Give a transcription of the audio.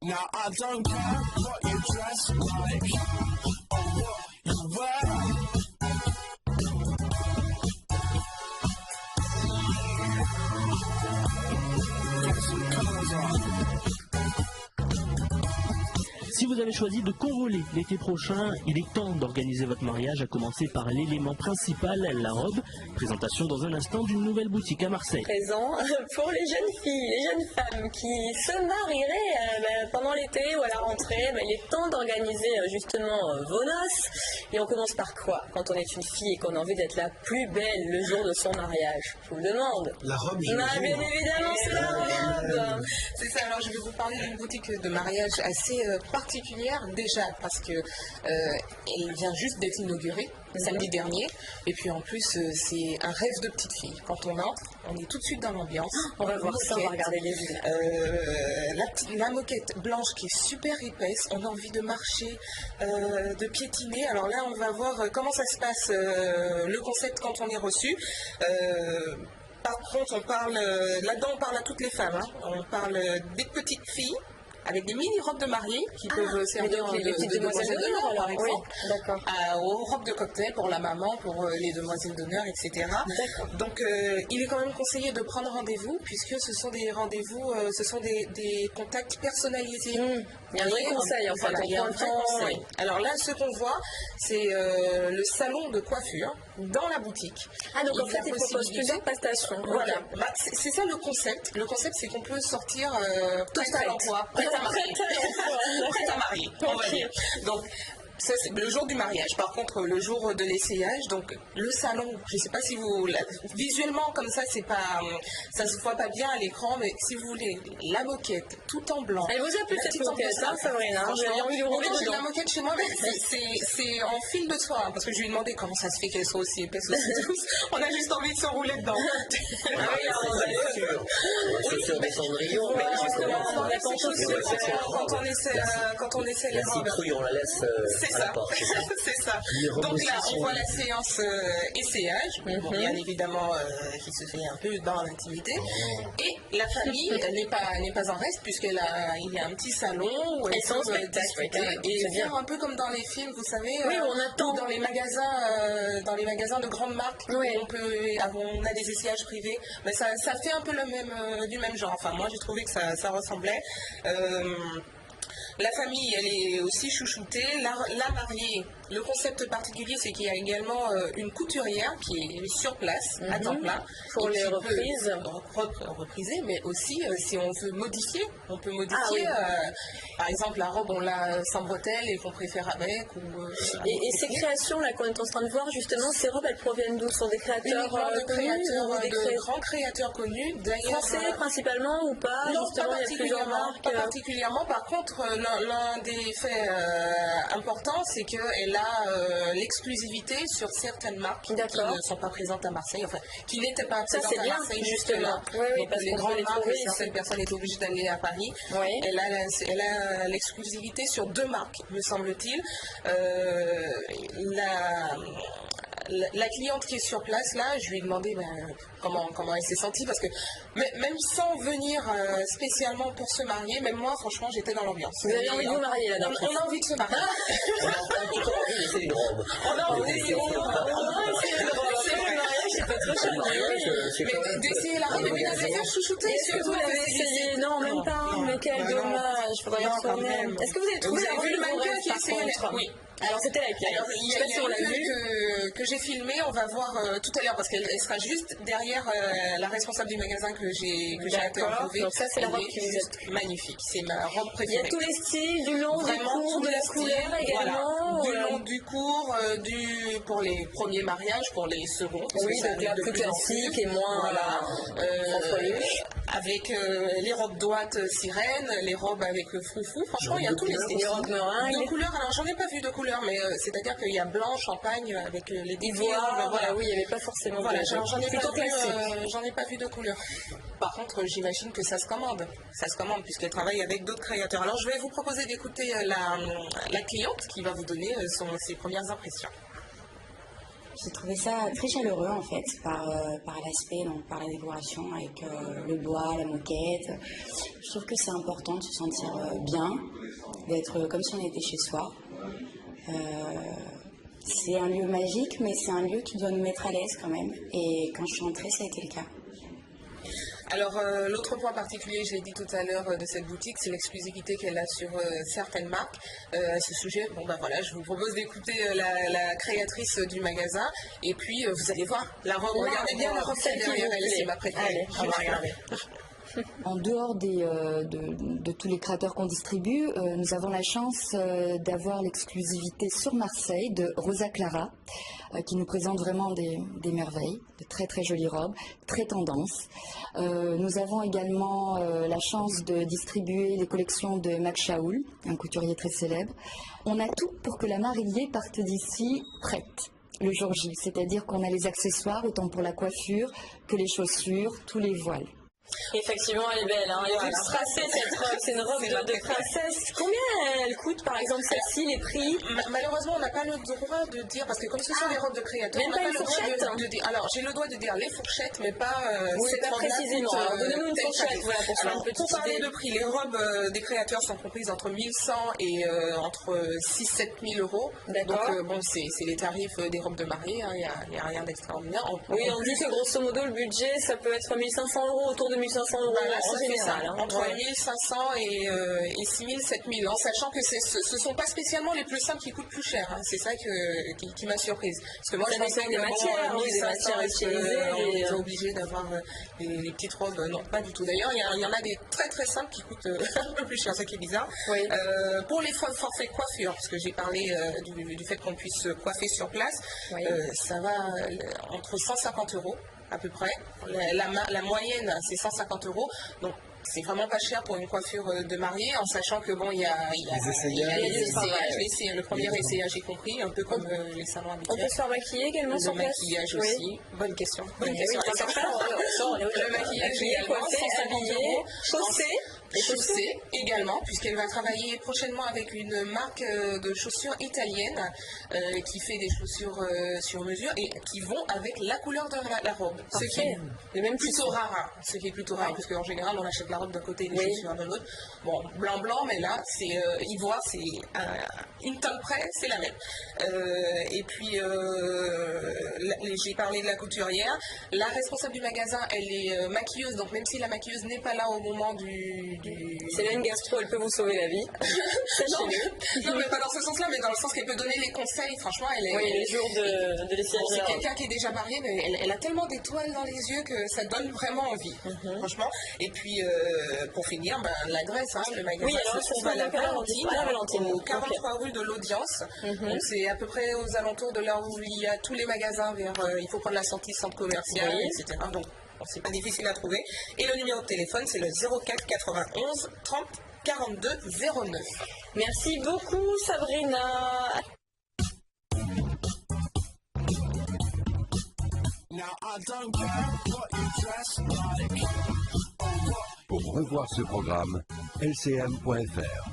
Now I don't care what you dress like or what you wear. Get some colours on. Si vous avez choisi de convoler l'été prochain, il est temps d'organiser votre mariage, à commencer par l'élément principal, la robe. Présentation dans un instant d'une nouvelle boutique à Marseille. Présent pour les jeunes filles, les jeunes femmes qui se marieraient pendant l'été ou à la rentrée, il est temps d'organiser justement vos noces. Et on commence par quoi? Quand on est une fille et qu'on a envie d'être la plus belle le jour de son mariage, je vous le demande. La robe, bien évidemment, c'est la robe. C'est ça, alors je vais vous parler d'une boutique de mariage assez particulière déjà parce que elle vient juste d'être inaugurée samedi dernier et puis en plus c'est un rêve de petite fille. Quand on entre, on est tout de suite dans l'ambiance. On va voir ça, on va regarder les vues. La moquette blanche qui est super épaisse, on a envie de marcher, de piétiner. Alors là on va voir comment ça se passe, le concept quand on est reçu. Par contre, on parle là-dedans, on parle à toutes les femmes. Hein. On parle des petites filles avec des mini-robes de mariée qui peuvent servir les petites demoiselles d'honneur, par exemple. Oui, d'accord. Aux robes de cocktail pour la maman, pour les demoiselles d'honneur, etc. Donc, il est quand même conseillé de prendre rendez-vous puisque ce sont des rendez-vous, ce sont des contacts personnalisés. Il y a un vrai conseil, en fait. Voilà, il y a un vrai conseil. Alors là, ce qu'on voit, c'est le salon de coiffure dans la boutique. Ah, donc en fait, il propose plusieurs prestations. Voilà, c'est ça le concept. Le concept, c'est qu'on peut sortir prête à l'emploi, prête à marier, on va dire. Donc, ça, c'est le jour du mariage. Par contre, le jour de l'essayage, donc le salon, je ne sais pas si vous... visuellement, comme ça, c'est pas, ça se voit pas bien à l'écran, mais si vous voulez, la moquette, tout en blanc. Elle vous a plu cette moquette, hein, Sabrina? J'ai envie de vous remettre j'ai la moquette chez moi, mais c'est en fil de soie, hein, parce que je lui ai demandé comment ça se fait qu'elle soit aussi épaisse, aussi douce. On a juste envie de se rouler dedans. Chaussures de Cendrillon. Mais justement, quand on essaie les robes. La citrouille, on la laisse... C'est ça. Donc là, on voit la séance essayage, bien évidemment, qui se fait un peu dans l'intimité. Et la famille n'est pas en reste, puisqu'il y a un petit salon où elles sont discutées et faire un peu comme dans les films, vous savez, on attend dans les magasins de grandes marques, où on a des essayages privés. Mais ça fait un peu du même genre. Enfin, moi, j'ai trouvé que ça ressemblait. La famille, elle est aussi chouchoutée. La mariée, le concept particulier, c'est qu'il y a également une couturière qui est sur place, à temps plein. Pour les reprises. Repriser, mais aussi, si on veut modifier, on peut modifier. Par exemple, la robe, on l'a sans bretelles et qu'on préfère avec. Et ces créations là qu'on est en train de voir, justement, ces robes, elles proviennent d'où? Ce sont des créateurs de grands créateurs connus. Français principalement ou pas? Non, justement, pas il y a plusieurs marques. Pas particulièrement. Par contre, l'un des faits importants, c'est qu'elle a l'exclusivité sur certaines marques qui ne sont pas présentes à Marseille, enfin, qui n'étaient pas présentes à Marseille justement. Donc les grandes marques, certaines personnes étaient obligées d'aller à Paris. Elle a l'exclusivité sur 2 marques, me semble-t-il. La cliente qui est sur place, là, je lui ai demandé comment elle s'est sentie, parce que même sans venir spécialement pour se marier, même moi, franchement, j'étais dans l'ambiance. Vous avez envie de vous marier là-dedans? On a envie de se marier. On a envie d'essayer une robe. On a envie d'essayer une robe. C'est le mariage, c'est pas trop cher. D'essayer la robe, mais vous avez fait chouchouter. Est-ce que vous l'avez essayé? Non, même pas. Mais quel dommage. Faudrait y retourner. Est-ce que vous avez trouvé vu le mannequin qui essayait? Oui. Alors c'était laquelle? Il y a une que j'ai filmé, on va voir tout à l'heure parce qu'elle sera juste derrière la responsable du magasin que j'ai interviewée. Donc ça c'est la robe qui vous est magnifique, c'est ma robe préférée. Il y a tous les styles, du long, du court, de la couleur également. Du long, du court, pour les premiers mariages, pour les seconds. Oui, donc la plus classique et moins avec les robes droites sirène, les robes avec froufrou. Franchement, il y a tous les styles. Les robes meringues. De couleurs, alors j'en ai pas vu de couleurs, mais c'est-à-dire qu'il y a blanc, champagne avec les ivoire. Voilà, oui, il n'y avait pas forcément. Voilà, j'en ai pas vu de couleurs. Par contre, j'imagine que ça se commande. Ça se commande puisqu'elle travaille avec d'autres créateurs. Alors, je vais vous proposer d'écouter la cliente qui va vous donner ses premières impressions. J'ai trouvé ça très chaleureux en fait, par l'aspect, donc par la décoration, avec le bois, la moquette. Je trouve que c'est important de se sentir bien, d'être comme si on était chez soi. C'est un lieu magique, mais c'est un lieu qui doit nous mettre à l'aise quand même. Et quand je suis entrée, ça a été le cas. Alors, l'autre point particulier, je l'ai dit tout à l'heure, de cette boutique, c'est l'exclusivité qu'elle a sur certaines marques. À ce sujet, bon ben voilà, je vous propose d'écouter la créatrice du magasin. Et puis, vous allez voir la robe. Regardez bien la robe qui est derrière elle, c'est ma préférée. Allez, on va regarder. En dehors de tous les créateurs qu'on distribue, nous avons la chance d'avoir l'exclusivité sur Marseille de Rosa Clara, qui nous présente vraiment des merveilles, de très très jolies robes, très tendance. Nous avons également la chance de distribuer les collections de Max Shaoul, un couturier très célèbre. On a tout pour que la mariée parte d'ici prête le jour J, c'est-à-dire qu'on a les accessoires, autant pour la coiffure que les chaussures, tous les voiles. Effectivement, elle est belle, hein. Elle est Voilà. toute tracée, cette robe. C'est une robe de princesse. Combien elle coûte, par exemple, celle-ci, les prix? Malheureusement, on n'a pas le droit de dire, parce que comme ce sont des robes de créateurs, Même on n'a pas pas une le droit fourchette de dire. Alors, j'ai le droit de dire les fourchettes, mais pas Oui, cette pas robe-là précisément. coûte, Alors, donnez-nous une tel fourchette, tarif. voilà, pour se faire Alors, une petite pour parler idée. de prix, les robes des créateurs sont comprises entre 1100 et entre 6-7 000 euros. D'accord. Donc, bon, c'est les tarifs des robes de mariée, hein, il n'y a rien d'extraordinaire. Oui, on dit que grosso modo, le budget, ça peut être 1500 €, autour de 1500 € Voilà, en ça fait général. ça, hein. entre Ouais. 1500 et 6000, 7000, en sachant que ce ne sont pas spécialement les plus simples qui coûtent plus cher. Hein. C'est ça qui m'a surprise. Parce que moi, Ça je pensais dépend que des bon, matières, oui, des 1500, matières est-ce que, utilisées, on des, était obligé d'avoir les petites robes. Non, pas du tout. D'ailleurs, il y en a des très très simples qui coûtent un peu plus cher, ça qui est bizarre. Oui. Pour les forfaits coiffure, parce que j'ai parlé du fait qu'on puisse coiffer sur place, Oui. ça va entre 150 € à peu près. La moyenne, c'est 150 €. Donc, c'est vraiment pas cher pour une coiffure de mariée, en sachant que bon, il y a Les essayages. les essayages. Le premier essayage, j'ai compris, un peu comme les salons On habituels. peut se faire maquiller également Le sur place? maquillage Oui. aussi. Bonne question. Bonne Oui, question. oui, tant qu'à faire, on est Le maquillage maquillé, également, coiffé, 150 habillé, €. chaussé. Et chaussée également, puisqu'elle va travailler prochainement avec une marque de chaussures italienne qui fait des chaussures sur mesure et qui vont avec la couleur de la robe. Ce qui est Le même plutôt rare, hein. Ce qui est plutôt rare, parce qu'en général, on achète la robe d'un côté et les chaussures de l'autre. Bon, blanc, mais là, c'est ivoire, c'est une tonne près, c'est la même. Et puis, j'ai parlé de la couturière. La responsable du magasin, elle est maquilleuse, donc même si la maquilleuse n'est pas là au moment du... Céline Gastro, elle peut vous sauver la vie. Sachez-le. Non, mais pas dans ce sens-là, mais dans le sens qu'elle peut donner les conseils. Franchement, elle est... Oui, les jours de l'essayage C'est de la robe. quelqu'un qui est déjà marié, mais elle a tellement d'étoiles dans les yeux que ça donne vraiment envie, franchement. Et puis, pour finir, l'adresse, hein, le magasin Oui, alors, se ça trouve se à trouve la donc à la Valentine, Valentine, au ok. 43 rue de l'Audience. Donc, c'est à peu près aux alentours de là où il y a tous les magasins vers, il faut prendre la sortie centre commercial, Oui. etc. Donc, bon, c'est pas difficile à trouver. Et le numéro de téléphone, c'est le 04 91 30 42 09. Merci beaucoup, Sabrina. Now I don't care what you dress like. Pour revoir ce programme, lcm.fr.